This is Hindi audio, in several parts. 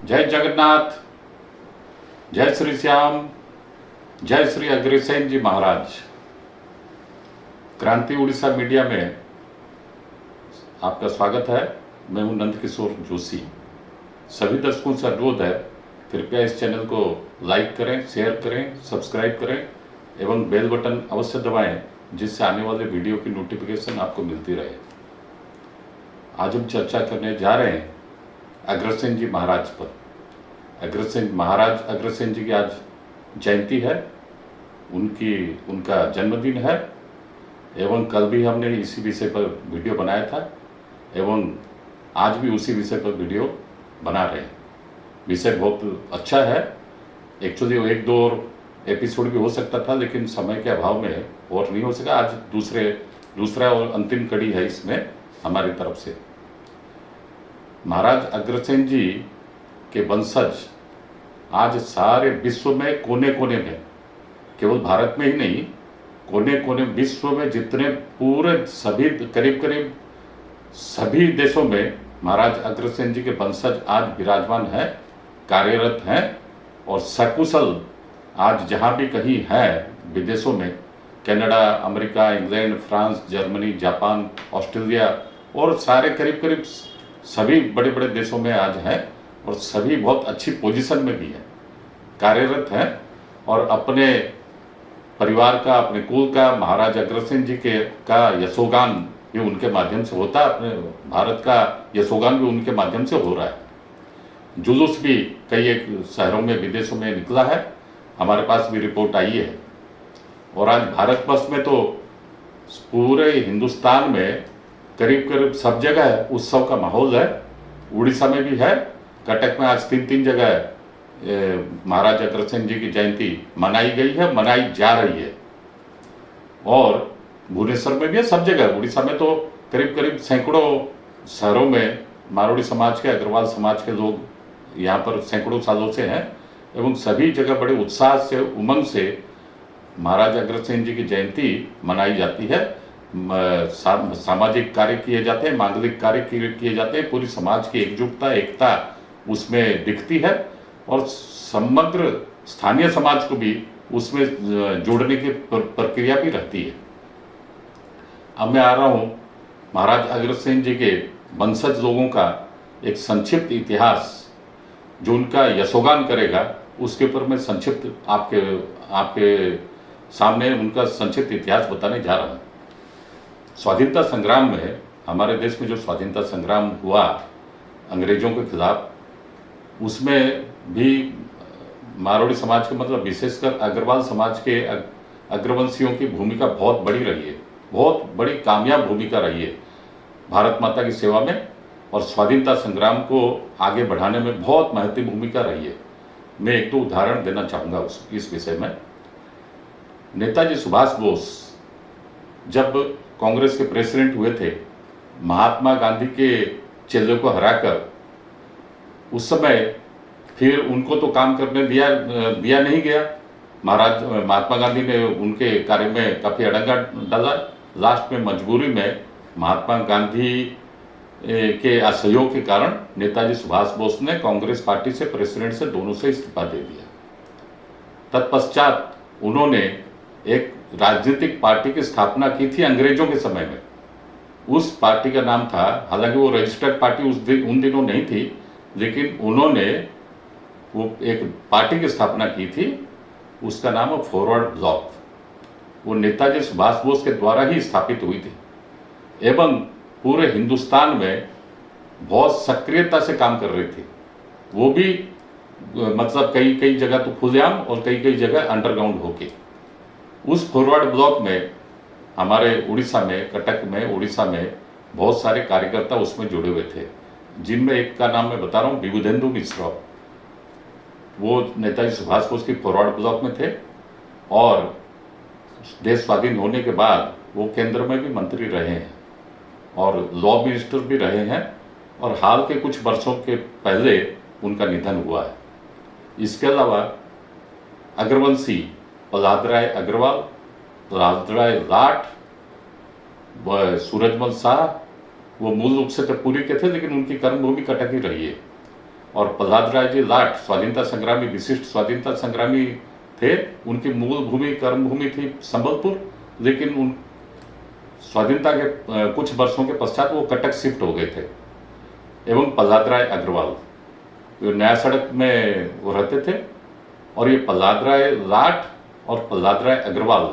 जय जगन्नाथ, जय श्री श्याम, जय श्री अग्रसेन जी महाराज। क्रांति उड़ीसा मीडिया में आपका स्वागत है। मैं हूं नंद किशोर जोशी। सभी दर्शकों से अनुरोध है, कृपया इस चैनल को लाइक करें, शेयर करें, सब्सक्राइब करें एवं बेल बटन अवश्य दबाएं, जिससे आने वाले वीडियो की नोटिफिकेशन आपको मिलती रहे। आज हम चर्चा करने जा रहे हैं अग्रसेन जी महाराज पर। अग्रसेन जी की आज जयंती है, उनका जन्मदिन है एवं कल भी हमने इसी विषय पर वीडियो बनाया था एवं आज भी उसी विषय पर वीडियो बना रहे हैं। विषय बहुत अच्छा है। एक्चुअली एक दो और एपिसोड भी हो सकता था, लेकिन समय के अभाव में और नहीं हो सका। आज दूसरा और अंतिम कड़ी है इसमें हमारी तरफ से। महाराज अग्रसेन जी के वंशज आज सारे विश्व में कोने कोने में, केवल भारत में ही नहीं, कोने कोने विश्व में जितने पूरे सभी करीब सभी देशों में महाराज अग्रसेन जी के वंशज आज विराजमान हैं, कार्यरत हैं और सकुशल आज जहाँ भी कहीं है विदेशों में, Canada, America, England, France, Germany, Japan, Australia और सारे करीब सभी बड़े बड़े देशों में आज हैं और सभी बहुत अच्छी पोजीशन में भी हैं, कार्यरत हैं और अपने परिवार का, अपने कुल का, महाराज अग्रसेन जी का यशोगान भी उनके माध्यम से होता है। अपने भारत का यशोगान भी उनके माध्यम से हो रहा है। जुलूस भी कई एक शहरों में, विदेशों में निकला है, हमारे पास भी रिपोर्ट आई है। और आज भारतवर्ष में तो पूरे हिंदुस्तान में करीब सब जगह उत्सव का माहौल है। उड़ीसा में भी है, कटक में आज तीन जगह महाराज अग्रसेन जी की जयंती मनाई गई है, मनाई जा रही है। और भुवनेश्वर में भी है, सब जगह। उड़ीसा में तो करीब सैकड़ों शहरों में मारवाड़ी समाज के, अग्रवाल समाज के लोग यहाँ पर सैकड़ों सालों से हैं एवं सभी जगह बड़े उत्साह से, उमंग से महाराज अग्रसेन जी की जयंती मनाई जाती है। सामाजिक कार्य किए जाते हैं, मांगलिक कार्य किए जाते हैं। पूरी समाज की एकजुटता, एकता उसमें दिखती है और समग्र स्थानीय समाज को भी उसमें जोड़ने की प्रक्रिया भी रहती है। अब मैं आ रहा हूँ महाराज अग्रसेन जी के वंशज लोगों का एक संक्षिप्त इतिहास, जो उनका यशोगान करेगा, उसके ऊपर मैं संक्षिप्त आपके सामने उनका संक्षिप्त इतिहास बताने जा रहा हूँ। स्वाधीनता संग्राम में, हमारे देश में जो स्वाधीनता संग्राम हुआ अंग्रेजों के खिलाफ, उसमें भी मारवाड़ी समाज के, मतलब विशेषकर अग्रवाल समाज के अग्रवंशियों की भूमिका बहुत बड़ी रही है, बहुत बड़ी कामयाब भूमिका रही है भारत माता की सेवा में और स्वाधीनता संग्राम को आगे बढ़ाने में बहुत महत्वपूर्ण भूमिका रही है। मैं एक दो उदाहरण देना चाहूँगा इस विषय में। नेताजी सुभाष बोस जब कांग्रेस के प्रेसिडेंट हुए थे, महात्मा गांधी के चेलों को हराकर, उस समय फिर उनको तो काम करने दिया नहीं गया। महात्मा गांधी ने उनके कार्य में काफ़ी अड़ंगा डाला। लास्ट में मजबूरी में महात्मा गांधी के असहयोग के कारण नेताजी सुभाष बोस ने कांग्रेस पार्टी से, प्रेसिडेंट से, दोनों से इस्तीफा दे दिया। तत्पश्चात उन्होंने एक राजनीतिक पार्टी की स्थापना की थी अंग्रेजों के समय में। उस पार्टी का नाम था, हालांकि वो रजिस्टर्ड पार्टी उन दिनों नहीं थी, लेकिन उन्होंने वो एक पार्टी की स्थापना की थी, उसका नाम है फॉरवर्ड ब्लॉक। वो नेताजी सुभाष बोस के द्वारा ही स्थापित हुई थी एवं पूरे हिंदुस्तान में बहुत सक्रियता से काम कर रही थी। वो भी मतलब कई जगह तो खुलेआम और कई जगह अंडरग्राउंड होके। उस फॉरवर्ड ब्लॉक में हमारे उड़ीसा में, कटक में, उड़ीसा में बहुत सारे कार्यकर्ता उसमें जुड़े हुए थे, जिनमें एक का नाम मैं बता रहा हूँ, विबुधेंदु मिश्रा। वो नेताजी सुभाष बोस की फॉरवर्ड ब्लॉक में थे और देश स्वाधीन होने के बाद वो केंद्र में भी मंत्री रहे हैं और लॉ मिनिस्टर भी रहे हैं और हाल के कुछ वर्षों के पहले उनका निधन हुआ है। इसके अलावा अग्रवंशी प्रहलादराय अग्रवाल, प्रहलादराय लाट, सूरजमल शाह, वो मूल रूप से त्रिपुरी के थे, लेकिन उनकी कर्मभूमि कटक ही रही है। और प्रहलाद जी लाट स्वाधीनता संग्रामी, विशिष्ट स्वाधीनता संग्रामी थे। उनकी मूल भूमि कर्म भूमि थी संबलपुर, लेकिन उन स्वाधीनता के कुछ वर्षों के पश्चात वो कटक शिफ्ट हो गए थे। एवं प्रहलाद राय अग्रवाल, वो नया सड़क में वो रहते थे। और ये प्रहलाद राय लाट और प्रहलाद राय अग्रवाल,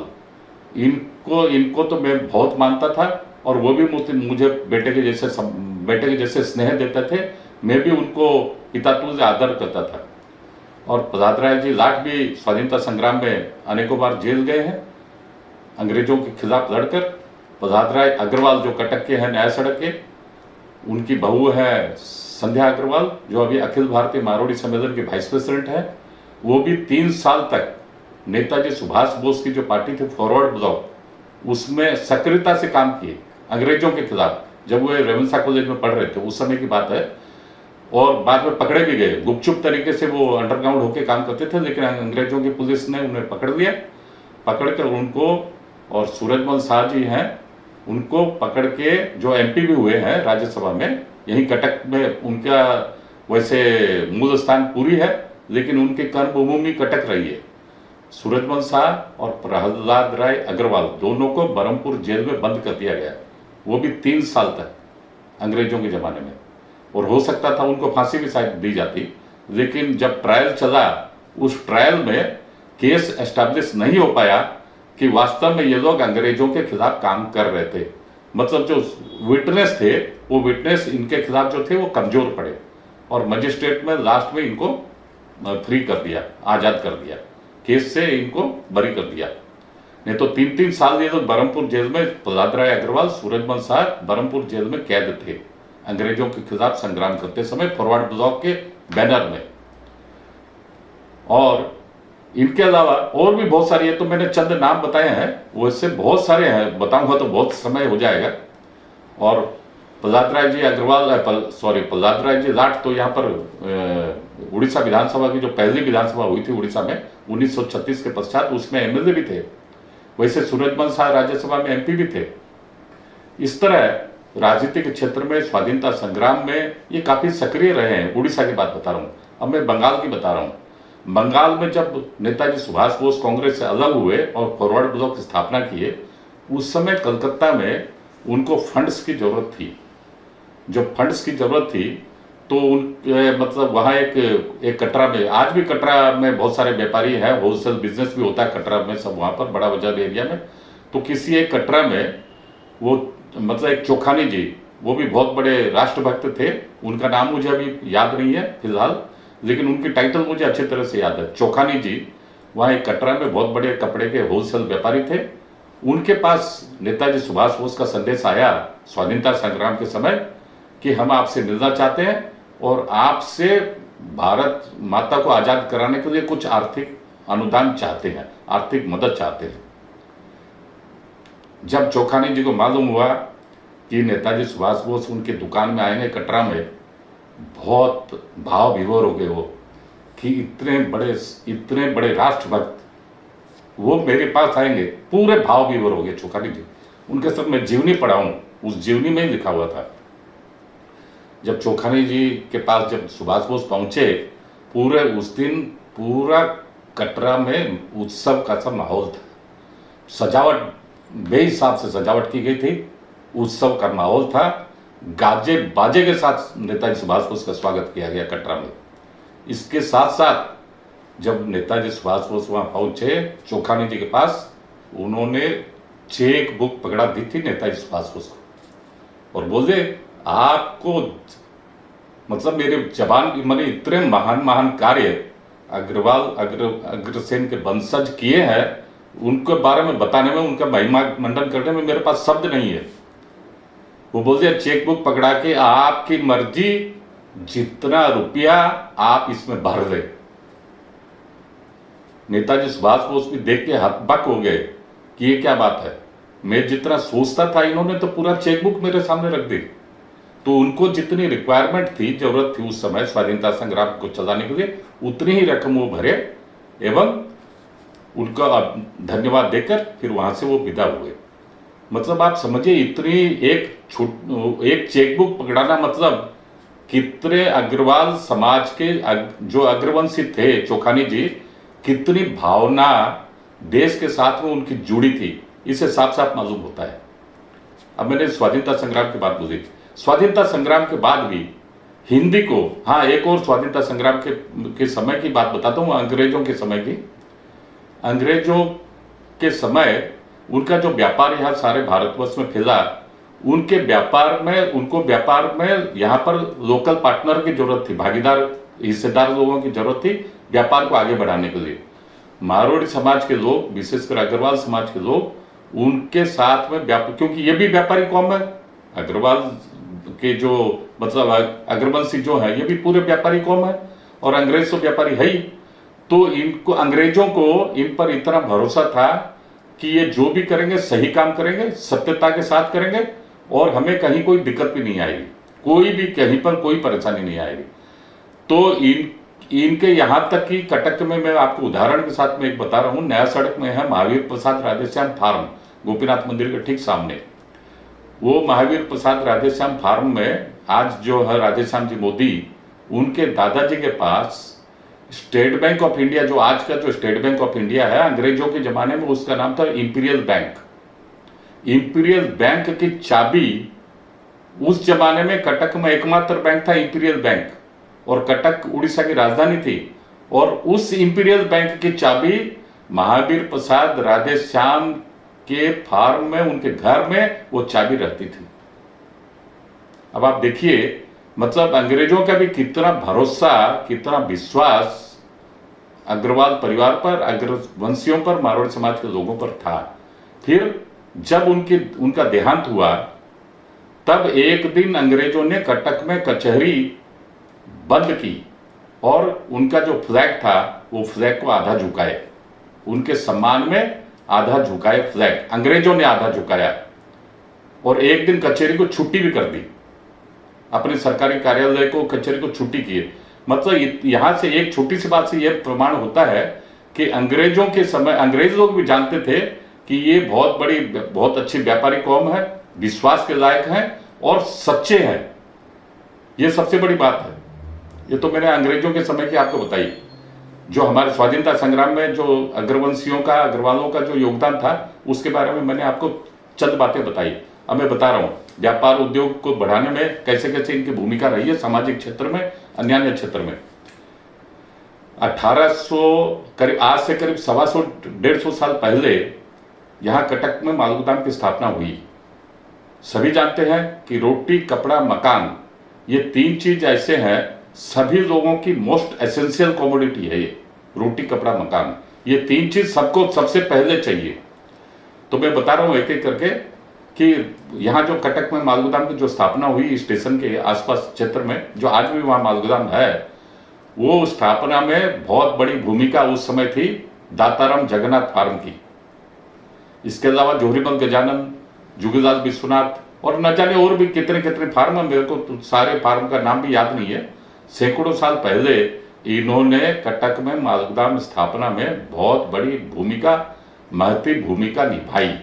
इनको तो मैं बहुत मानता था, और वो भी मुझे बेटे के जैसे स्नेह देते थे। मैं भी उनको पितातुल्य आदर करता था। और प्रहलाद राय जी लाट भी स्वाधीनता संग्राम में अनेकों बार जेल गए हैं अंग्रेजों के खिलाफ लड़कर। प्रहलाद राय अग्रवाल जो कटक के हैं नया सड़क के, उनकी बहू है संध्या अग्रवाल, जो अभी अखिल भारतीय मारवाड़ी सम्मेलन के वाइस प्रेसिडेंट है। वो भी 3 साल तक नेताजी सुभाष बोस की जो पार्टी थी फॉरवर्ड ब्लॉक, उसमें सक्रियता से काम किए अंग्रेजों के खिलाफ। जब वो रेवेंसा कॉलेज में पढ़ रहे थे उस समय की बात है। और बाद में पकड़े भी गए, गुपचुप तरीके से वो अंडरग्राउंड होके काम करते थे, लेकिन अंग्रेजों की पुलिस ने उन्हें पकड़ लिया। पकड़कर उनको, और सूरजमल शाह जी हैं, उनको पकड़ के, जो एमपी भी हुए हैं राज्यसभा में, यहीं कटक में उनका वैसे मूल स्थान पूरी है, लेकिन उनकी कर्मभूमि कटक रही है। सूरजमल शाह और प्रहलाद राय अग्रवाल दोनों को बरहमपुर जेल में बंद कर दिया गया, वो भी 3 साल तक अंग्रेजों के ज़माने में। और हो सकता था उनको फांसी भी शायद दी जाती, लेकिन जब ट्रायल चला, उस ट्रायल में केस एस्टैब्लिश नहीं हो पाया कि वास्तव में ये लोग अंग्रेजों के खिलाफ काम कर रहे थे। मतलब जो विटनेस थे, वो विटनेस इनके खिलाफ जो थे वो कमजोर पड़े, और मजिस्ट्रेट में लास्ट में इनको फ्री कर दिया, आज़ाद कर दिया, केस से इनको बरी कर दिया। नहीं तो 3-3 साल ये लोग बरहमपुर जेल में, प्रहलाद राय अग्रवाल, सूरजमल शाह बरहमपुर जेल में कैद थे अंग्रेजों के खिलाफ संग्राम करते समय फॉरवर्ड ब्लॉक के बैनर में। और इनके अलावा और भी बहुत सारे, ये तो मैंने चंद नाम बताए हैं, वैसे बहुत सारे हैं, बताऊंगा तो बहुत समय हो जाएगा। और प्रहलाद राय जी अग्रवाल, प्रहलाद राय जी लाट तो यहाँ पर उड़ीसा विधानसभा की जो पहली विधानसभा हुई थी उड़ीसा में 1936 के पश्चात, उसमें एमएलए भी थे। वैसे सूरजमल शाह राज्यसभा में एमपी भी थे। इस तरह राजनीतिक क्षेत्र में, स्वाधीनता संग्राम में ये काफी सक्रिय रहे हैं। उड़ीसा की बात बता रहा हूँ। अब मैं बंगाल की बता रहा हूँ। बंगाल में जब नेताजी सुभाष बोस कांग्रेस से अलग हुए और फॉरवर्ड ब्लॉक की स्थापना किए, उस समय कलकत्ता में उनको फंड्स की जरूरत थी। जब फंड्स की जरूरत थी तो मतलब वहाँ एक कटरा में, आज भी कटरा में बहुत सारे व्यापारी हैं, होलसेल बिजनेस भी होता है कटरा में, सब वहाँ पर बड़ा बाजार एरिया में। तो किसी एक कटरा में वो मतलब एक चोखानी जी, वो भी बहुत बड़े राष्ट्रभक्त थे। उनका नाम मुझे अभी याद नहीं है फिलहाल, लेकिन उनकी टाइटल मुझे अच्छी तरह से याद है, चोखानी जी। वहाँ एक कटरा में बहुत बड़े कपड़े के होलसेल व्यापारी थे। उनके पास नेताजी सुभाष बोस का संदेश आया स्वाधीनता संग्राम के समय कि हम आपसे मिलना चाहते हैं और आपसे भारत माता को आज़ाद कराने के लिए कुछ आर्थिक अनुदान चाहते हैं, आर्थिक मदद चाहते हैं। जब चोखानी जी को मालूम हुआ कि नेताजी सुभाष बोस उनकी दुकान में आएंगे कटरा में, बहुत भाव विभोर हो गए वो कि इतने बड़े राष्ट्रभक्त वो मेरे पास आएंगे। पूरे भाव विभोर हो गए चोखानी जी। उनके साथ मैं जीवनी पढ़ा हूँ, उस जीवनी में ही लिखा हुआ था। जब चोखानी जी के पास जब सुभाष बोस पहुंचे, पूरे उस दिन पूरा कटरा में उत्सव का सा माहौल था। सजावट बेहिसाब से सजावट की गई थी, उत्सव का माहौल था। गाजे बाजे के साथ नेताजी सुभाष बोस का स्वागत किया गया कटरा में। इसके साथ साथ जब नेताजी सुभाष बोस वहाँ पहुंचे चोखानी जी के पास, उन्होंने चेक बुक पकड़ा दी थी नेताजी सुभाष बोस को और बोले, आपको मतलब मेरे जवान मैंने इतने महान कार्य अग्रसेन के वंशज किए हैं, उनके बारे में बताने में, उनका महिमा मंडन करने में मेरे पास शब्द नहीं है। वो बोलते हैं चेक बुक पकड़ा के, आपकी मर्जी, जितना रुपया आप इसमें भर दे। नेताजी सुभाष बोस भी देख के हतबक हो गए कि ये क्या बात है, मैं जितना सोचता था इन्होंने तो पूरा चेक बुक मेरे सामने रख दी। तो उनको जितनी रिक्वायरमेंट थी, जरूरत थी उस समय स्वाधीनता संग्राम को चलाने के लिए, उतनी ही रकम वो भरे एवं उनका धन्यवाद देकर फिर वहां से वो विदा हुए। मतलब आप समझिए, इतनी एक चेकबुक पकड़ाना मतलब कितने अग्रवाल समाज के जो अग्रवंशी थे चोखानी जी, कितनी भावना देश के साथ में उनकी जुड़ी थी, इसे साफ साफ मालूम होता है। अब मैंने स्वाधीनता संग्राम की बात बोली, स्वाधीनता संग्राम के बाद भी हिंदी को, हाँ एक और स्वाधीनता संग्राम के समय की बात बताता हूँ, अंग्रेजों के समय की। अंग्रेजों के समय उनका जो व्यापार यहाँ सारे भारतवर्ष में फैला, उनको व्यापार में यहाँ पर लोकल पार्टनर की जरूरत थी, भागीदार हिस्सेदार लोगों की जरूरत थी व्यापार को आगे बढ़ाने के लिए। मारवाड़ी समाज के लोग, विशेषकर अग्रवाल समाज के लोग, उनके साथ में क्योंकि ये भी व्यापारी कौम है, अग्रवाल के जो मतलब अग्रवंशी जो है ये भी पूरे व्यापारी कौम है, और अंग्रेज तो व्यापारी है ही। तो इनको, अंग्रेजों को इन पर इतना भरोसा था कि ये जो भी करेंगे सही काम करेंगे, सत्यता के साथ करेंगे, और हमें कहीं कोई दिक्कत भी नहीं आएगी, कोई भी कहीं पर कोई परेशानी नहीं आएगी। तो इनके यहां तक कि कटक में, मैं आपको उदाहरण के साथ में एक बता रहा हूं, नया सड़क में है महावीर प्रसाद राधेश्याम फार्म, गोपीनाथ मंदिर के ठीक सामने। वो महावीर प्रसाद राधेश्याम फार्म में आज जो है राधेश्याम जी मोदी, उनके दादाजी के पास स्टेट बैंक ऑफ इंडिया, जो आज का जो स्टेट बैंक ऑफ इंडिया है, अंग्रेजों के जमाने में उसका नाम था इंपीरियल बैंक। इंपीरियल बैंक की चाबी, उस जमाने में कटक में एकमात्र बैंक था इंपीरियल बैंक, और कटक उड़ीसा की राजधानी थी, और उस इंपीरियल बैंक की चाबी महावीर प्रसाद राधेश्याम के फार्म में, उनके घर में वो चाबी रहती थी। अब आप देखिए, मतलब अंग्रेजों का भी कितना भरोसा, कितना विश्वास अग्रवाल परिवार पर, अग्रवंशियों पर, मारवाड़ी समाज के लोगों पर था। फिर जब उनका देहांत हुआ, तब एक दिन अंग्रेजों ने कटक में कचहरी बंद की, और उनका जो फ्लैग था वो फ्लैग को आधा झुकाए, उनके सम्मान में आधा झुकाए फ्लैग, अंग्रेजों ने आधा झुकाया, और एक दिन कचहरी को छुट्टी भी कर दी, अपने सरकारी कार्यालय को, कचहरी को छुट्टी किए। मतलब यहां से एक छोटी सी बात से यह प्रमाण होता है कि अंग्रेजों के समय अंग्रेज लोग भी जानते थे कि ये बहुत अच्छी व्यापारी कौम है, विश्वास के लायक है और सच्चे हैं। ये सबसे बड़ी बात है। ये तो मैंने अंग्रेजों के समय की आपको बताई। जो हमारे स्वाधीनता संग्राम में जो अग्रवंशियों का, अग्रवालों का जो योगदान था, उसके बारे में मैंने आपको चंद बातें बताई। अब मैं बता रहा हूँ व्यापार उद्योग को बढ़ाने में कैसे कैसे इनकी भूमिका रही है, सामाजिक क्षेत्र में, अन्य क्षेत्र में। 1800 करीब, आज से करीब 125-150 साल पहले यहाँ कटक में मालगोदाम की स्थापना हुई। सभी जानते हैं कि रोटी, कपड़ा, मकान, ये तीन चीज ऐसे हैं, सभी लोगों की मोस्ट एसेंशियल कमोडिटी है ये, रोटी, कपड़ा, मकान। ये तीन चीज सबको सबसे पहले चाहिए। तो मैं बता रहा हूँ एक एक करके कि यहाँ जो कटक में मालगोदाम की जो स्थापना हुई स्टेशन के आसपास क्षेत्र में, जो आज भी वहाँ मालगोदाम है, वो स्थापना में बहुत बड़ी भूमिका उस समय थी दाताराम जगन्नाथ फार्म की। इसके अलावा जोहरीमल गजानन, जुगीलाल विश्वनाथ और न जाने और भी कितने कितने फार्म, मेरे को तो सारे फार्म का नाम भी याद नहीं है। सैकड़ों साल पहले इन्होंने कटक में मालगोदाम स्थापना में बहुत बड़ी भूमिका, महती भूमिका निभाई,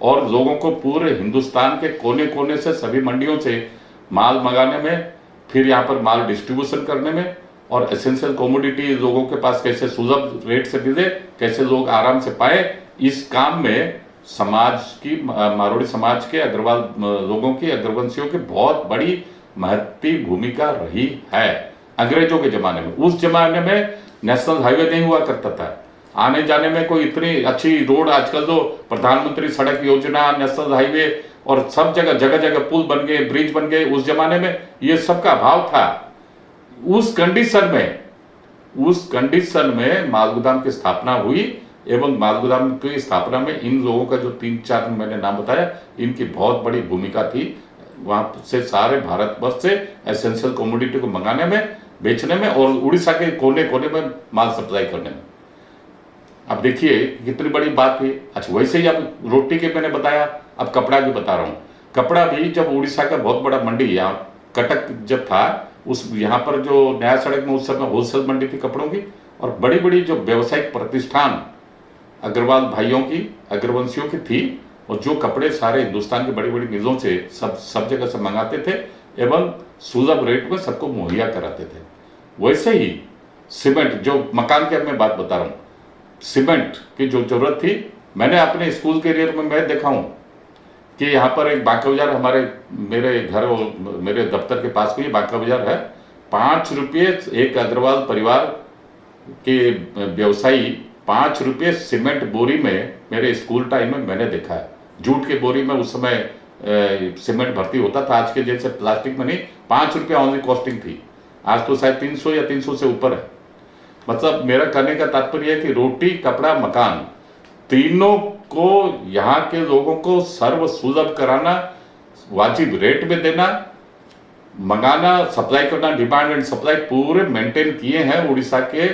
और लोगों को पूरे हिंदुस्तान के कोने कोने से, सभी मंडियों से माल मंगाने में, फिर यहाँ पर माल डिस्ट्रीब्यूशन करने में, और एसेंशियल कमोडिटी लोगों के पास कैसे सुलभ रेट से मिले, कैसे लोग आराम से पाए, इस काम में समाज की, मारवाड़ी समाज के, अग्रवाल लोगों की, अग्रवंशियों की बहुत बड़ी महत्वपूर्ण भूमिका रही है अंग्रेजों के जमाने में। उस जमाने में नेशनल हाईवे नहीं हुआ करता था, आने जाने में कोई इतनी अच्छी रोड, आजकल तो प्रधानमंत्री सड़क योजना, नेशनल हाईवे और सब जगह जगह जगह पुल बन गए, ब्रिज बन गए। उस जमाने में ये सब का अभाव था। उस कंडीशन में मालगोदाम की स्थापना हुई, एवं मालगोदाम की स्थापना में इन लोगों का जो 3-4 मैंने नाम बताया, इनकी बहुत बड़ी भूमिका थी। वहां से सारे भारतवर्ष से एसेंशियल कमोडिटी को मंगाने में, बेचने में, और उड़ीसा के कोने कोने में माल सप्लाई करने में। अब देखिए कितनी बड़ी बात थी। अच्छा, वैसे ही अब रोटी के मैंने बताया, अब कपड़ा की बता रहा हूँ। कपड़ा भी जब उड़ीसा का बहुत बड़ा मंडी, यहाँ कटक जब था, उस यहाँ पर जो नया सड़क में उस समय होलसेल मंडी थी कपड़ों की, और बड़ी बड़ी जो व्यावसायिक प्रतिष्ठान अग्रवाल भाइयों की, अग्रवंशियों की थी, और जो कपड़े सारे हिंदुस्तान की बड़ी बड़ी मिलों से सब जगह से मंगाते थे, एवं सुलभ रेट में सबको मुहैया कराते थे। वैसे ही सीमेंट, जो मकान की अब मैं बात बता रहा हूँ, सीमेंट की जो जरूरत थी, मैंने अपने स्कूल कैरियर में मैं देखा हूँ कि यहाँ पर एक बांका बाजार, मेरे घर और मेरे दफ्तर के पास में ही बांका बाजार है। 5 रुपये एक अग्रवाल परिवार के व्यवसायी 5 रुपये सीमेंट बोरी में मेरे स्कूल टाइम में मैंने देखा है। जूट के बोरी में उस समय सीमेंट भर्ती होता था, आज के जैसे प्लास्टिक में नहीं। 5 रुपये ऑनली कॉस्टिंग थी, आज तो शायद 300 या 300 से ऊपर है। मतलब मेरा कहने का तात्पर्य है कि रोटी, कपड़ा, मकान, तीनों को यहाँ के लोगों को सर्व सुलभ कराना, वाजिब रेट में देना, मंगाना, सप्लाई करना, डिमांड एंड सप्लाई पूरे मेंटेन किए हैं उड़ीसा के।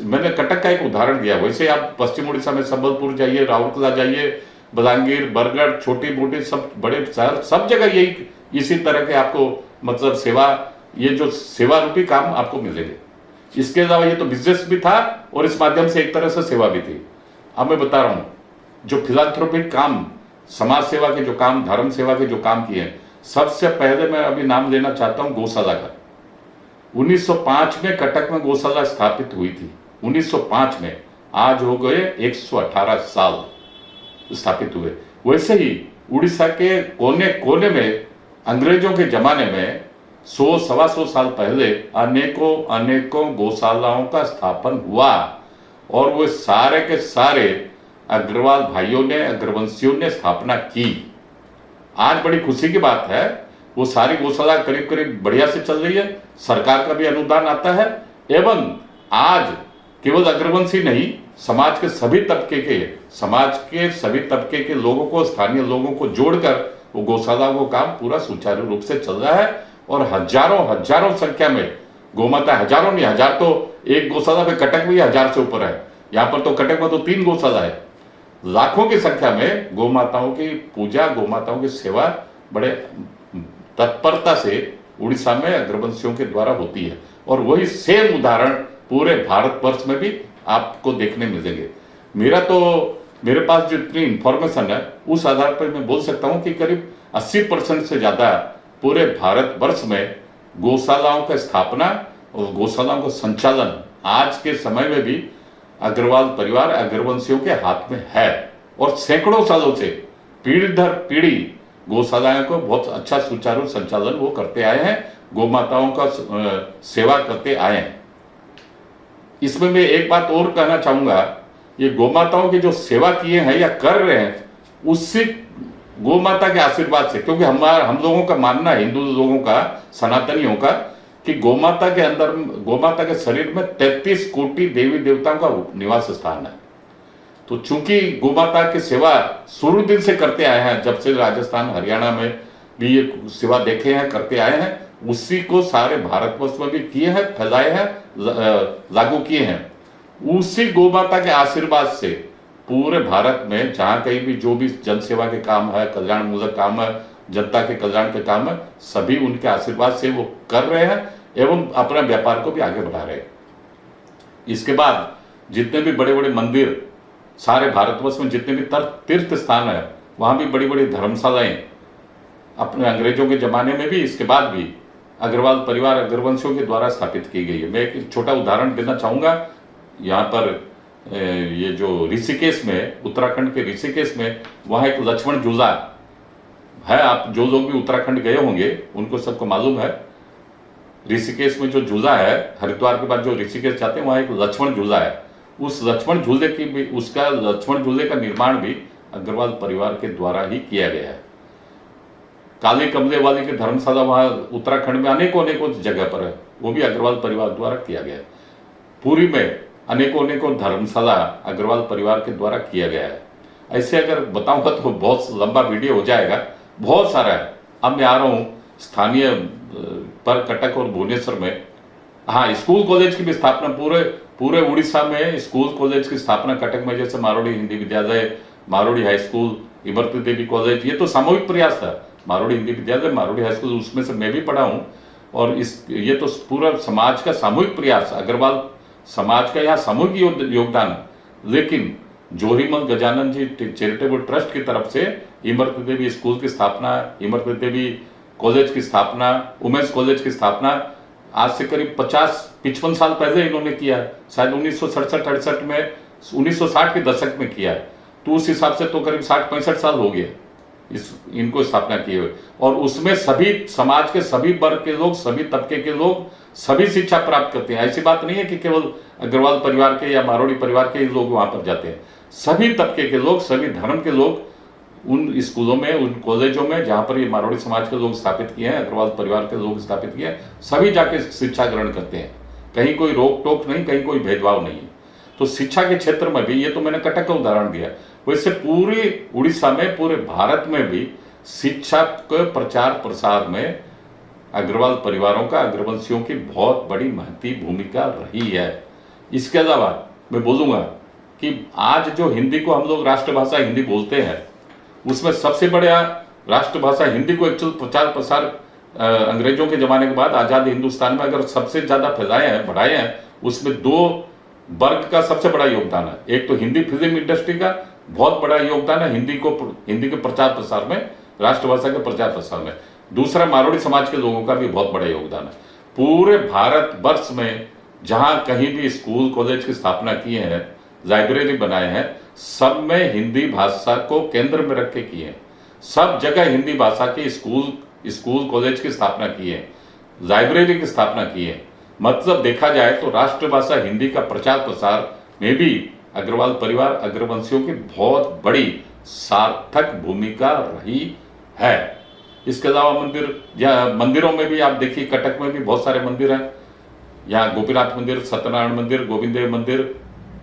मैंने कटक का एक उदाहरण दिया, वैसे आप पश्चिम उड़ीसा में संबलपुर जाइए, राउरकेला जाइए, बलांगीर, बरगढ़, छोटी मोटी सब बड़े शहर, सब जगह यही इसी तरह के आपको मतलब सेवा, ये जो सेवा रूपी काम आपको मिलेंगे। इसके अलावा ये तो बिजनेस भी था और इस माध्यम से एक तरह से सेवा भी थी। अब मैं बता रहा हूँ जो फिलांथ्रोपिक काम, समाज सेवा के जो काम, धर्म सेवा के जो काम किए हैं, सबसे पहले मैं अभी नाम लेना चाहता हूँ गौशाला का। 1905 में कटक में गौशाला स्थापित हुई थी, 1905 में। आज हो गए 118 साल स्थापित हुए। वैसे ही उड़ीसा के कोने कोने में अंग्रेजों के जमाने में 100-125 साल पहले अनेकों गौशालाओं का स्थापन हुआ और वो सारे के सारे अग्रवाल भाइयों ने, अग्रवंशियों ने स्थापना की। आज बड़ी खुशी की बात है, वो सारी गौशाला करीब करीब बढ़िया से चल रही है, सरकार का भी अनुदान आता है एवं आज केवल अग्रवंशी नहीं, समाज के सभी तबके के लोगों को, स्थानीय लोगों को जोड़कर वो गौशाला को काम पूरा सुचारू रूप से चल रहा है। और हजारों संख्या में गौमाता, हजारों नहीं, हजार तो एक गौशाला में कटक में 1000 से ऊपर है। यहाँ पर तो कटक में तो 3 गौशाला है। लाखों की संख्या में गौमाताओं की पूजा, गौमाताओं की सेवा बड़े तत्परता से उड़ीसा में अग्रवंशियों के द्वारा होती है। और वही सेम उदाहरण पूरे भारतवर्ष में भी आपको देखने मिलेंगे। मेरे पास जो इतनी इंफॉर्मेशन है उस आधार पर मैं बोल सकता हूं कि करीब 80% से ज्यादा पूरे भारतवर्ष में गौशालाओं का स्थापना और गौशालाओं का संचालन आज के समय में भी अग्रवाल परिवार, अग्रवंशियों के हाथ में है। और सैकड़ों सालों से पीढ़ी दर पीढ़ी गौशालाओं को बहुत अच्छा सुचारू संचालन वो करते आए हैं, गौमाताओं का सेवा करते आए हैं। इसमें मैं एक बात और कहना चाहूंगा, ये गौमाताओं की जो सेवा किए हैं या कर रहे हैं, उससे गौमाता के आशीर्वाद से, क्योंकि हम लोगों का मानना है, हिंदू लोगों का, सनातनियों का, कि गौमाता के अंदर, गौमाता के शरीर में 33 कोटि देवी देवताओं का निवास स्थान है। तो चूंकि गौमाता की सेवा शुरू दिन से करते आए हैं, जब से राजस्थान, हरियाणा में भी ये सेवा देखे हैं, करते आए हैं, उसी को सारे भारतवर्ष में भी किए हैं, फैलाए हैं, लागू किए हैं। उसी गौमाता के आशीर्वाद से पूरे भारत में जहां कहीं भी जो भी जन सेवा के काम है, कल्याण मूलक काम है, जनता के कल्याण के काम है, सभी उनके आशीर्वाद से वो कर रहे हैं एवं अपने व्यापार को भी आगे बढ़ा रहे हैं। इसके बाद जितने भी बड़े बड़े मंदिर, सारे भारतवर्ष में जितने भी तीर्थ स्थान है, वहां भी बड़ी बड़ी धर्मशालाएं अपने अंग्रेजों के जमाने में भी, इसके बाद भी अग्रवाल परिवार, अग्रवंशियों के द्वारा स्थापित की गई है। मैं एक छोटा उदाहरण देना चाहूंगा। यहाँ पर ये जो ऋषिकेश में, उत्तराखंड के ऋषिकेश में, वहाँ एक लक्ष्मण झूला है। आप जो लोग भी उत्तराखंड गए होंगे उनको सबको मालूम है, ऋषिकेश में जो झूला है, हरिद्वार के बाद जो ऋषिकेश जाते हैं वहाँ एक लक्ष्मण झूला है। उस लक्ष्मण झूले की भी, उसका लक्ष्मण झूले का निर्माण भी अग्रवाल परिवार के द्वारा ही किया गया है। काली कमले वाली की धर्मशाला वहाँ उत्तराखंड में अनेकों जगह पर है, वो भी अग्रवाल परिवार द्वारा किया गया है। पुरी में अनेकों धर्मशाला अग्रवाल परिवार के द्वारा किया गया है। ऐसे अगर बताऊंगा तो बहुत लंबा वीडियो हो जाएगा, बहुत सारा है। अब मैं आ रहा हूँ स्थानीय पर कटक और भुवनेश्वर में। हाँ, स्कूल कॉलेज की भी स्थापना पूरे उड़ीसा में स्कूल कॉलेज की स्थापना कटक में, जैसे मारोड़ी हिंदी विद्यालय, मारोड़ी high school, Imarti Devi college, ये तो सामूहिक प्रयास था। मारोड़ी हिंदी विद्यालय, मारोड़ी हाई स्कूल, उसमें से मैं भी पढ़ा हूँ। और ये तो पूरा समाज का सामूहिक प्रयास, अग्रवाल समाज का यहाँ सामूहिक योगदान है। लेकिन जोरीमल गजानन जी चैरिटेबल ट्रस्ट की तरफ से इमरती देवी स्कूल की स्थापना, इमरती देवी कॉलेज की स्थापना, वुमेन्स कॉलेज की स्थापना आज से करीब 50-55 साल पहले इन्होंने किया है, शायद 1967-68 में, 1960 के दशक में किया है। तो उस हिसाब से तो करीब 60-65 साल हो गए इनको स्थापना किए हुए। और उसमें सभी समाज के सभी वर्ग के लोग, सभी तबके के लोग सभी शिक्षा प्राप्त करते हैं। ऐसी बात नहीं है कि केवल अग्रवाल परिवार के या मारोड़ी परिवार के लोग वहां पर जाते हैं। सभी तबके के लोग, सभी धर्म के लोग उन स्कूलों में, उन कॉलेजों में जहां पर ये मारोड़ी समाज के लोग स्थापित किए हैं, अग्रवाल परिवार के लोग स्थापित किए हैं, सभी जाके शिक्षा ग्रहण करते हैं। कहीं कोई रोक टोक नहीं, कहीं कोई भेदभाव नहीं है। तो शिक्षा के क्षेत्र में भी, ये तो मैंने कटक का उदाहरण दिया, वैसे पूरे उड़ीसा में, पूरे भारत में भी शिक्षा के प्रचार प्रसार में अग्रवाल परिवारों का, अग्रवंशियों की बहुत बड़ी महती भूमिका रही है। इसके अलावा मैं बोलूंगा कि आज जो हिंदी को हम लोग राष्ट्रभाषा हिंदी बोलते हैं, उसमें सबसे बड़ा राष्ट्रभाषा हिंदी को एक्चुअल प्रचार प्रसार अंग्रेजों के जमाने के बाद आजाद हिंदुस्तान में अगर सबसे ज्यादा फैलाए हैं, बढ़ाए हैं, उसमें दो वर्ग का सबसे बड़ा योगदान है। एक तो हिंदी फिल्म इंडस्ट्री का बहुत बड़ा योगदान है हिंदी के प्रचार प्रसार में, राष्ट्रभाषा के प्रचार प्रसार में। दूसरा मारोड़ी समाज के लोगों का भी बहुत बड़ा योगदान है। पूरे भारत वर्ष में जहां कहीं भी स्कूल कॉलेज की स्थापना किए हैं, लाइब्रेरी बनाए हैं, सब में हिंदी भाषा को केंद्र में रख के किए हैं। सब जगह हिंदी भाषा के स्कूल कॉलेज की स्थापना की है, लाइब्रेरी की स्थापना की है। मतलब देखा जाए तो राष्ट्रभाषा हिंदी का प्रचार प्रसार में भी अग्रवाल परिवार, अग्रवंशियों की बहुत बड़ी सार्थक भूमिका रही है। इसके अलावा मंदिरों में भी आप देखिए, कटक में भी बहुत सारे मंदिर हैं। यहाँ गोपीनाथ मंदिर, सत्यनारायण मंदिर, गोविंद देव मंदिर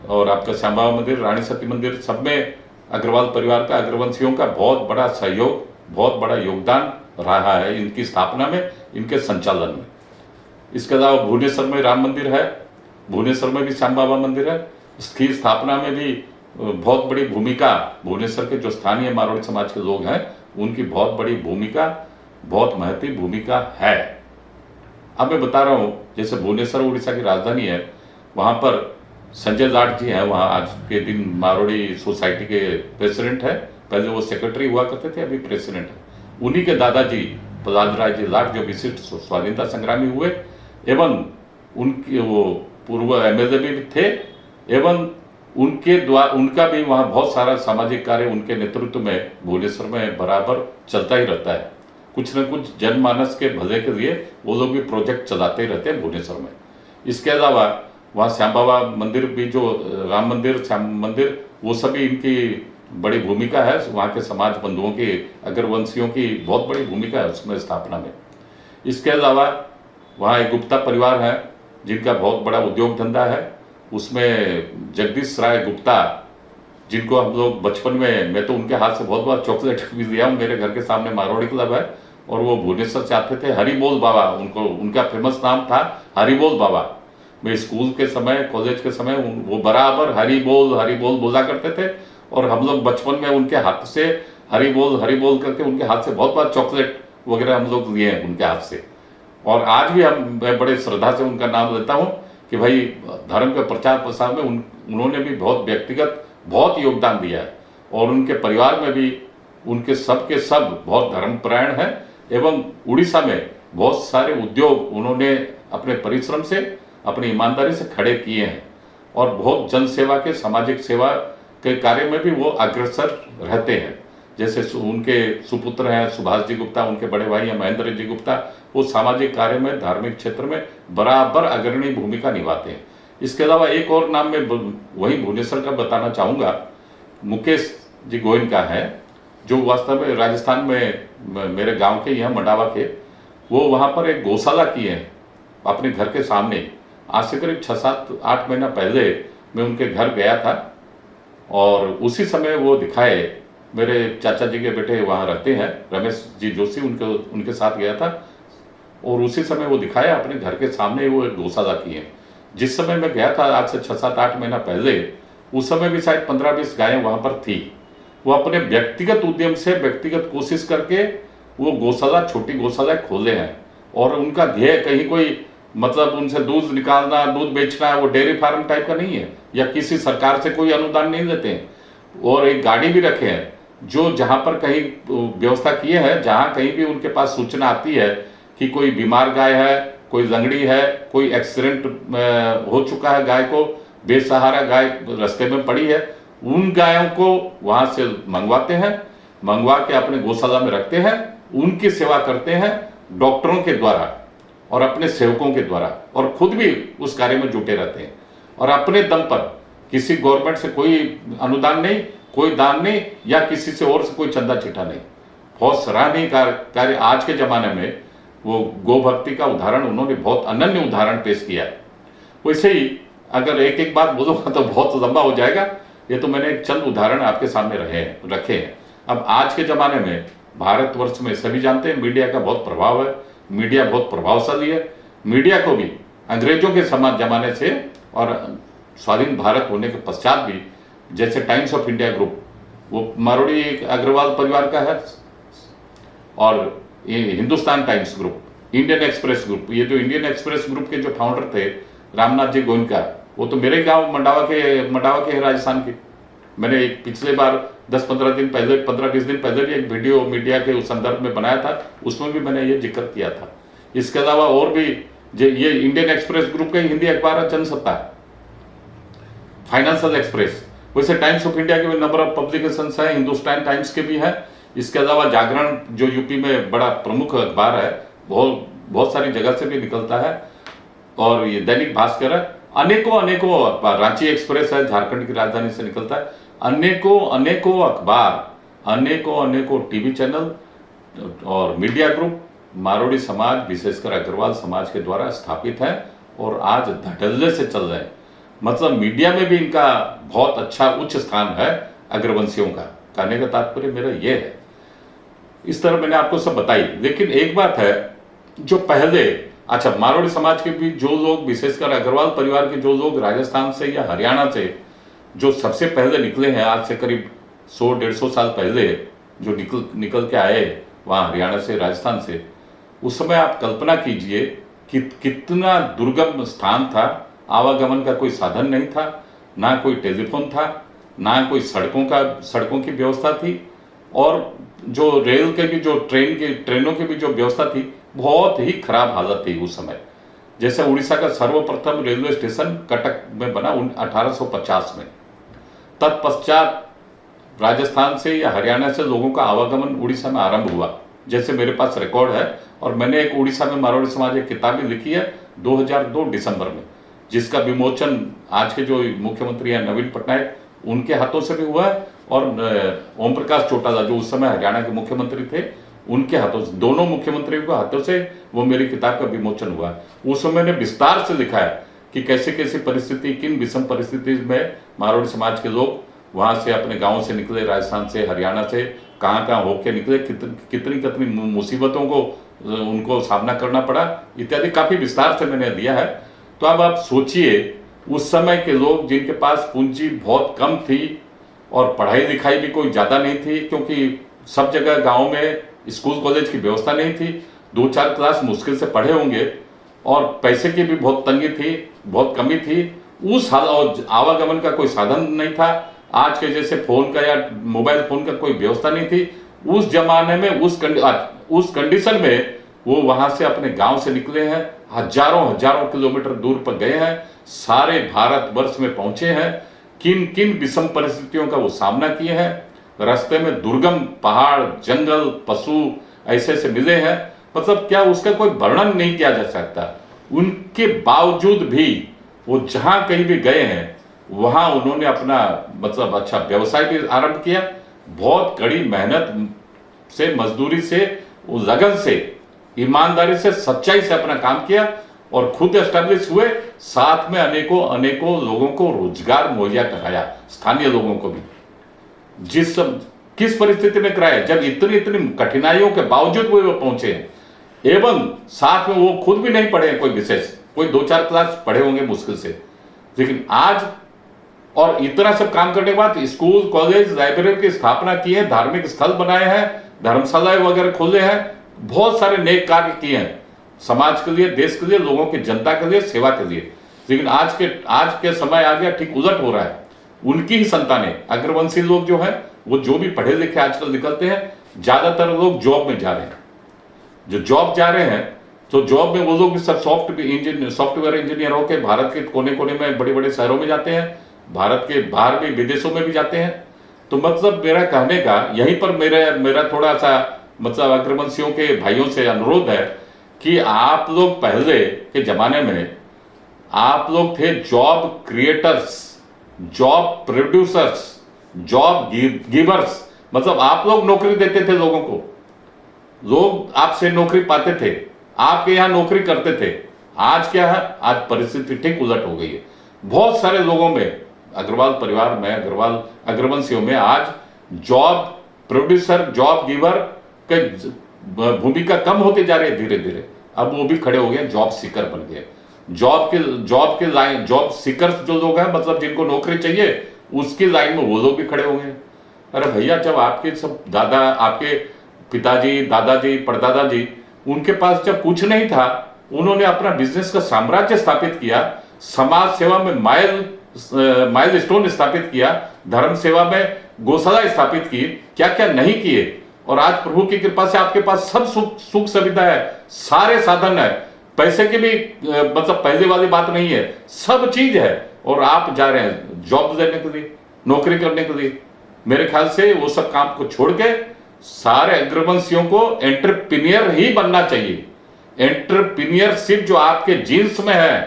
और आपका श्याम बाबा मंदिर, रानी सती मंदिर, सब में अग्रवाल परिवार का, अग्रवंशियों का बहुत बड़ा सहयोग, बहुत बड़ा योगदान रहा है इनकी स्थापना में, इनके संचालन में। इसके अलावा भुवनेश्वर में राम मंदिर है, भुवनेश्वर में भी श्याम बाबा मंदिर है। इसकी स्थापना में भी बहुत बड़ी भूमिका भुवनेश्वर के जो स्थानीय मारोड़ी समाज के लोग हैं, उनकी बहुत बड़ी भूमिका, बहुत महती भूमिका है। अब मैं बता रहा हूँ, जैसे भुवनेश्वर उड़ीसा की राजधानी है, वहाँ पर संजय लाट जी हैं, वहाँ आज के दिन मारोड़ी सोसाइटी के प्रेसिडेंट है। पहले वो सेक्रेटरी हुआ करते थे, अभी प्रेसिडेंट है। उन्हीं के दादाजी प्रहलाद राय जी लाट जो विशिष्ट स्वाधीनता संग्रामी हुए एवं उनके वो पूर्व एमएलए भी थे, एवं उनका भी वहाँ बहुत सारा सामाजिक कार्य उनके नेतृत्व में भुवनेश्वर में बराबर चलता ही रहता है। कुछ न कुछ जनमानस के भले के लिए वो लोग भी प्रोजेक्ट चलाते ही रहते हैं भुवनेश्वर में। इसके अलावा वहाँ श्याम बाबा मंदिर भी, जो राम मंदिर, श्याम मंदिर, वो सभी इनकी बड़ी भूमिका है। वहाँ के समाज बंधुओं की, अग्रवंशियों की बहुत बड़ी भूमिका है उसमें स्थापना में। इसके अलावा वहाँ एक गुप्ता परिवार है जिनका बहुत बड़ा उद्योग धंधा है। उसमें जगदीश राय गुप्ता, जिनको हम लोग बचपन में, मैं तो उनके हाथ से बहुत बार चॉकलेट भी लिया हूँ। मेरे घर के सामने मारोड़ी क्लब है और वो भुवनेश्वर से आते थे। हरिबोल बाबा, उनका फेमस नाम था हरिबोल बाबा। मैं स्कूल के समय, कॉलेज के समय वो बराबर हरिबोल बोला करते थे और हम लोग बचपन में उनके हाथ से हरिबोल करके उनके हाथ से बहुत बार चॉकलेट वगैरह हम लोग लिए हैं उनके हाथ से। और आज भी मैं बड़े श्रद्धा से उनका नाम लेता हूँ कि भाई धर्म के प्रचार प्रसार में उन्होंने भी बहुत व्यक्तिगत बहुत योगदान दिया है। और उनके परिवार में भी उनके सब के सब बहुत धर्मपरायण है एवं उड़ीसा में बहुत सारे उद्योग उन्होंने अपने परिश्रम से, अपनी ईमानदारी से खड़े किए हैं और बहुत जन सेवा के, सामाजिक सेवा के कार्य में भी वो अग्रसर रहते हैं। जैसे उनके सुपुत्र हैं सुभाष जी गुप्ता, उनके बड़े भाई हैं महेंद्र जी गुप्ता, वो सामाजिक कार्य में, धार्मिक क्षेत्र में बराबर अग्रणी भूमिका निभाते हैं। इसके अलावा एक और नाम मैं वही भुवनेश्वर का बताना चाहूँगा, मुकेश जी गोयनका है, जो वास्तव में राजस्थान में मेरे गांव के यहाँ मंडावा के, वो वहाँ पर एक गौशाला किए हैं अपने घर के सामने। आज से करीब 6-7-8 महीना पहले मैं उनके घर गया था और उसी समय वो दिखाए, मेरे चाचा जी के बेटे वहाँ रहते हैं, रमेश जी जोशी, उनके साथ गया था और उसी समय वो दिखाया अपने घर के सामने वो एक गौशाला की है। जिस समय मैं गया था आज से 6-7-8 महीना पहले, उस समय भी शायद 15-20 गायें वहाँ पर थी। वो अपने व्यक्तिगत उद्यम से, व्यक्तिगत कोशिश करके वो गौशाला, छोटी गौशाला खोले हैं और उनका ध्येय कहीं कोई मतलब उनसे दूध निकालना, दूध बेचना, वो डेयरी फार्म टाइप का नहीं है या किसी सरकार से कोई अनुदान नहीं लेते हैं। और एक गाड़ी भी रखे हैं जो जहां पर कहीं व्यवस्था किए हैं, जहां कहीं भी उनके पास सूचना आती है कि कोई बीमार गाय है, कोई लंगड़ी है, कोई एक्सीडेंट हो चुका है, गाय को बेसहारा गाय रास्ते में पड़ी है, उन गायों को वहां से मंगवाते हैं, मंगवा के अपने गौशाला में रखते हैं, उनकी सेवा करते हैं डॉक्टरों के द्वारा और अपने सेवकों के द्वारा, और खुद भी उस कार्य में जुटे रहते हैं। और अपने दम पर किसी गवर्नमेंट से कोई अनुदान नहीं, कोई दान नहीं, या किसी से और से कोई चंदा चिट्ठा नहीं। बहुत सराहनीय कार्य आज के जमाने में वो गो भक्ति का उदाहरण उन्होंने बहुत अनन्य उदाहरण पेश किया है। वैसे ही अगर एक एक बात बोलूंगा तो बहुत लंबा हो जाएगा, ये तो मैंने एक चंद उदाहरण आपके सामने रखे हैं। अब आज के जमाने में भारतवर्ष में सभी जानते हैं मीडिया का बहुत प्रभाव है, मीडिया बहुत प्रभावशाली है। मीडिया को भी अंग्रेजों के जमाने से और स्वाधीन भारत होने के पश्चात भी, जैसे टाइम्स ऑफ इंडिया ग्रुप, वो मारोड़ी अग्रवाल परिवार का है, और ये Hindustan times group, Indian express group, ये जो इंडियन एक्सप्रेस ग्रुप के जो फाउंडर थे रामनाथ जी गोयनका, वो तो मेरे गांव मंडावा के हैं, राजस्थान के। मैंने एक पिछले बार 10-15 दिन पहले, 15-20 दिन पहले भी एक वीडियो मीडिया के उस संदर्भ में बनाया था, उसमें भी मैंने ये जिक्र किया था। इसके अलावा और भी ये इंडियन एक्सप्रेस ग्रुप का हिंदी अखबार है जनसत्ता, फाइनेंशियल एक्सप्रेस। वैसे टाइम्स ऑफ इंडिया के भी नंबर ऑफ पब्लिकेशंस है, हिंदुस्तान टाइम्स के भी हैं। इसके अलावा जागरण जो यूपी में बड़ा प्रमुख अखबार है, बहुत सारी जगह से भी निकलता है, और ये दैनिक भास्कर है, अनेकों अखबार, रांची एक्सप्रेस है, झारखंड की राजधानी से निकलता है, अनेकों अखबार, अनेकों टीवी चैनल और मीडिया ग्रुप मारोड़ी समाज, विशेषकर अग्रवाल समाज के द्वारा स्थापित है और आज धड़ल्ले से चल रहे हैं। मतलब मीडिया में भी इनका बहुत अच्छा उच्च स्थान है अग्रवंशियों का। कहने का तात्पर्य मेरा यह है, इस तरह मैंने आपको सब बताई। लेकिन एक बात है जो पहले, अच्छा, मारोड़ी समाज के भी जो लोग, विशेषकर अग्रवाल परिवार के जो लोग राजस्थान से या हरियाणा से जो सबसे पहले निकले हैं, आज से करीब 100-150 साल पहले जो निकल के आए वहाँ हरियाणा से, राजस्थान से, उस समय आप कल्पना कीजिए कि कितना दुर्गम स्थान था। आवागमन का कोई साधन नहीं था, ना कोई टेलीफोन था, ना कोई सड़कों की व्यवस्था थी, और जो रेल के भी, जो ट्रेनों की भी जो व्यवस्था थी, बहुत ही खराब हालत थी उस समय। जैसे उड़ीसा का सर्वप्रथम रेलवे स्टेशन कटक में बना 1850 में। तत्पश्चात राजस्थान से या हरियाणा से लोगों का आवागमन उड़ीसा में आरंभ हुआ, जैसे मेरे पास रिकॉर्ड है। और मैंने एक उड़ीसा में मारोड़ी समाज एक किताब भी लिखी है 2002 दिसंबर में, जिसका विमोचन आज के जो मुख्यमंत्री हैं नवीन पटनायक, उनके हाथों से भी हुआ है, और ओम प्रकाश चौटाला जो उस समय हरियाणा के मुख्यमंत्री थे, उनके हाथों से, दोनों मुख्यमंत्रियों के हाथों से वो मेरी किताब का विमोचन हुआ। उस समय मैंने विस्तार से लिखा है कि कैसे कैसे परिस्थिति, किन विषम परिस्थिति में मारोड़ी समाज के लोग वहां से अपने गाँव से निकले, राजस्थान से, हरियाणा से, कहाँ होके निकले, कितनी मुसीबतों को उनको सामना करना पड़ा, इत्यादि काफी विस्तार से मैंने दिया है। तो अब आप सोचिए, उस समय के लोग जिनके पास पूंजी बहुत कम थी और पढ़ाई लिखाई भी कोई ज़्यादा नहीं थी, क्योंकि सब जगह गांव में स्कूल कॉलेज की व्यवस्था नहीं थी, 2-4 क्लास मुश्किल से पढ़े होंगे, और पैसे की भी बहुत तंगी थी, बहुत कमी थी। उस हाल और आवागमन का कोई साधन नहीं था, आज के जैसे फोन का या मोबाइल फोन का कोई व्यवस्था नहीं थी। उस जमाने में, उस कंडीशन में वो वहां से अपने गांव से निकले हैं, हजारों किलोमीटर दूर पर गए हैं, सारे भारतवर्ष में पहुंचे हैं, किन किन विषम परिस्थितियों का वो सामना किए हैं। रास्ते में दुर्गम पहाड़, जंगल, पशु ऐसे मिले हैं, मतलब क्या उसका कोई वर्णन नहीं किया जा सकता। उनके बावजूद भी वो जहां कहीं भी गए हैं, वहां उन्होंने अपना मतलब अच्छा व्यवसाय भी आरंभ किया, बहुत कड़ी मेहनत से, मजदूरी से, लगन से, ईमानदारी से, सच्चाई से अपना काम किया, और खुद एस्टेब्लिश हुए, साथ में अनेकों लोगों को रोजगार मुहैया कराया, स्थानीय लोगों को भी। किस परिस्थिति में कराया, जब इतनी कठिनाइयों के बावजूद वो पहुंचे हैं, एवं साथ में वो खुद भी नहीं पढ़े कोई विशेष, कोई 2-4 क्लास पढ़े होंगे मुश्किल से, लेकिन आज, और इतना सब काम करने के बाद स्कूल, कॉलेज, लाइब्रेरी की स्थापना की है, धार्मिक स्थल बनाए हैं, धर्मशालाएं वगैरह खोले हैं, बहुत सारे नेक कार्य किए हैं समाज के लिए, देश के लिए, लोगों की जनता के लिए, सेवा के लिए। लेकिन आज के समय आ गया, ठीक उलट हो रहा है। उनकी ही संतानें, अग्रवंशी लोग जो है, वो जो भी पढ़े लिखे आजकल निकलते हैं, ज्यादातर लोग जॉब में जा रहे हैं। जो जॉब जा रहे हैं तो जॉब में वो लोग भी सब सॉफ्टवेयर इंजीनियर होकर भारत के कोने कोने में बड़े बड़े शहरों में जाते हैं, भारत के बाहर भी विदेशों में भी जाते हैं। तो मतलब मेरा कहने का यहीं पर मेरा थोड़ा सा मतलब अग्रवंशियों के भाइयों से अनुरोध है कि आप लोग पहले के जमाने में आप लोग थे job creators, job producers, job givers. मतलब आप लोग नौकरी देते थे लोगों को, लोग आपसे नौकरी पाते थे, आपके यहां नौकरी करते थे। आज क्या है, आज परिस्थिति ठीक उलट हो गई है। बहुत सारे लोगों में, अग्रवाल परिवार में, अग्रवाल अग्रवंशियों में आज जॉब प्रोड्यूसर, जॉब गिवर की भूमिका कम होती जा रही है धीरे धीरे। अब वो भी खड़े हो गए, जॉब सीकर बन गए। जॉब के लाइन, जॉब सीकर्स जो लोग हैं, मतलब जिनको नौकरी चाहिए, उसकी लाइन में वो लोग भी खड़े हो गए। अरे भैया, जब आपके सब दादा, आपके पिताजी, दादाजी, परदादा जी, उनके पास जब कुछ नहीं था, उन्होंने अपना बिजनेस का साम्राज्य स्थापित किया, समाज सेवा में माइलस्टोन स्थापित किया, धर्म सेवा में गौशाला स्थापित की, क्या क्या नहीं किए। और आज प्रभु की कृपा से आपके पास सब सुख सुविधा है, सारे साधन है, पैसे की भी मतलब पहले वाली बात नहीं है, सब चीज है, और आप जा रहे हैं जॉब लेने के लिए, नौकरी करने के लिए। मेरे ख्याल से वो सब काम को छोड़ के सारे अग्रवंशियों को एंटरप्रेन्योर ही बनना चाहिए। एंटरप्रेन्योरशिप जो आपके जीन्स में है,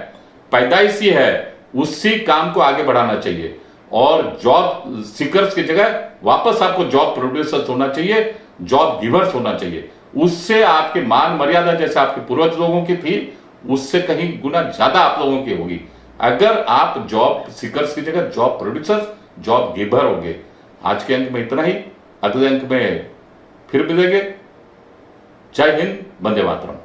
पैदाइशी है, उसी काम को आगे बढ़ाना चाहिए। और जॉब सीकर्स की जगह वापस आपको जॉब प्रोड्यूसर्स होना चाहिए, जॉब गिवर्स होना चाहिए। उससे आपके मान मर्यादा जैसे आपके पूर्वज लोगों की थी, उससे कहीं गुना ज्यादा आप लोगों की होगी, अगर आप जॉब सीकर्स की जगह जॉब प्रोड्यूसर्स, जॉब गिवर होंगे। आज के अंक में इतना ही, अगले अंक में फिर मिलेंगे। जय हिंद, वंदे मातरम।